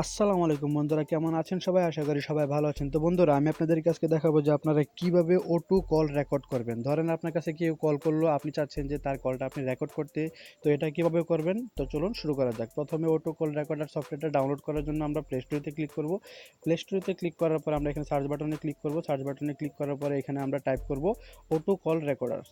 আসসালামু আলাইকুম বন্ধুরা, কেমন আছেন সবাই? আশা করি সবাই ভালো আছেন। তো বন্ধুরা, আমি আপনাদেরকে আজকে দেখাবো যে আপনারা কিভাবে O2 কল রেকর্ড করবেন। ধরেন আপনার কাছে কেউ কল করলো, আপনি চাচ্ছেন যে তার কলটা আপনি রেকর্ড করতে। তো এটা কিভাবে করবেন? তো চলুন শুরু করা যাক। প্রথমে O2 কল রেকর্ডার সফটওয়্যারটা ডাউনলোড করার জন্য আমরা প্লে স্টোরে ক্লিক করব। প্লে স্টোরে ক্লিক করার পর আমরা এখানে সার্চ বাটনে ক্লিক করব। সার্চ বাটনে ক্লিক করার পরে এখানে আমরা টাইপ করব O2 কল রেকর্ডার্স।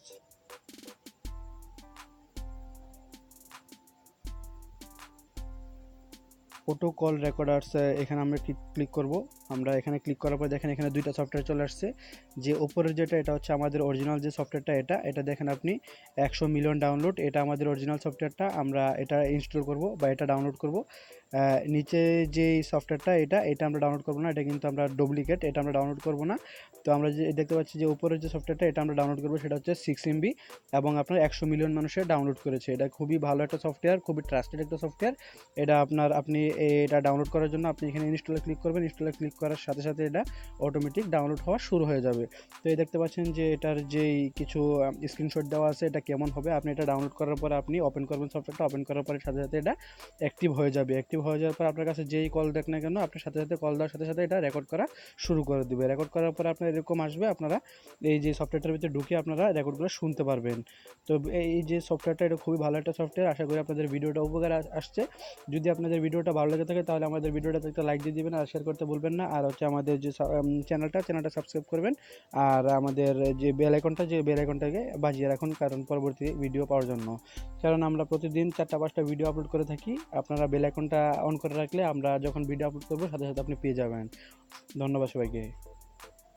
অটো কল রেকর্ডার্স এখানে আমরা ক্লিক করব। আমরা এখানে ক্লিক করার পর দেখেন এখানে দুইটা সফটওয়্যার চলে আসছে। যে উপরের যেটা, এটা হচ্ছে আমাদের অরিজিনাল যে সফটওয়্যারটা, এটা দেখেন আপনি 100 মিলিয়ন ডাউনলোড। এটা আমাদের অরিজিনাল সফটওয়্যারটা, আমরা এটা ইনস্টল করব বা এটা ডাউনলোড করব। নিচে যে সফটওয়্যারটা, এটা আমরা ডাউনলোড করব না, এটা কিন্তু আমরা ডুপ্লিকেট, এটা আমরা ডাউনলোড করব না। তো আমরা যে দেখতে পাচ্ছি যে উপরের যে সফটওয়্যারটা, এটা আমরা ডাউনলোড করব, সেটা হচ্ছে 6 MB এবং আপনার 100 মিলিয়ন মানুষের ডাউনলোড করেছে। এটা খুবই ভালো একটা সফটওয়্যার, খুবই ট্রাস্টেড একটা সফটওয়্যার। এটা আপনি এটা ডাউনলোড করার জন্য আপনি এখানে ইনস্টলে ক্লিক করবেন। ইনস্টলে ক্লিক করার সাথে সাথে এটা অটোমেটিক ডাউনলোড হওয়া শুরু হয়ে যাবে। তো এই দেখতে পাচ্ছেন যে এটার যেই কিছু স্ক্রিনশট দেওয়া আছে, এটা কেমন হবে। আপনি এটা ডাউনলোড করার পরে আপনি ওপেন করবেন সফটওয়্যারটা। ওপেন করার পরে সাথে সাথে এটা অ্যাক্টিভ হয়ে যাবে। অ্যাক্টিভ হয়ে যাওয়ার পর আপনার কাছে যেই কল দেখ না কেন, আপনার সাথে সাথে কল দেওয়ার সাথে সাথে এটা রেকর্ড করা শুরু করে দেবে। রেকর্ড করার পরে আপনার এরকম আসবে, আপনারা এই যে সফটওয়্যারটার ভিতরে ঢুকে আপনারা রেকর্ডগুলো শুনতে পারবেন। তো এই যে সফটওয়্যারটা, এটা খুবই ভালো একটা সফটওয়্যার। আশা করি আপনাদের ভিডিওটা উপকার আসছে। যদি আপনাদের ভিডিওটা ভালো লেগে থাকে তাহলে আমাদের ভিডিওটাতে একটা লাইক দিয়ে দিবেন আর শেয়ার করতে ভুলবেন না। আর হচ্ছে আমাদের যে চ্যানেলটা সাবস্ক্রাইব করবেন। আর আমাদের যে বেল আইকনটাকে বাজিয়ে রাখুন, কারণ পরবর্তী ভিডিও পাওয়ার জন্য। কারণ আমরা প্রতিদিন 4টা-5টা ভিডিও আপলোড করে থাকি। আপনারা বেল আইকনটা অন করে রাখলে আমরা যখন ভিডিও আপলোড করবো সাথে সাথে আপনি পেয়ে যাবেন। ধন্যবাদ সবাইকে।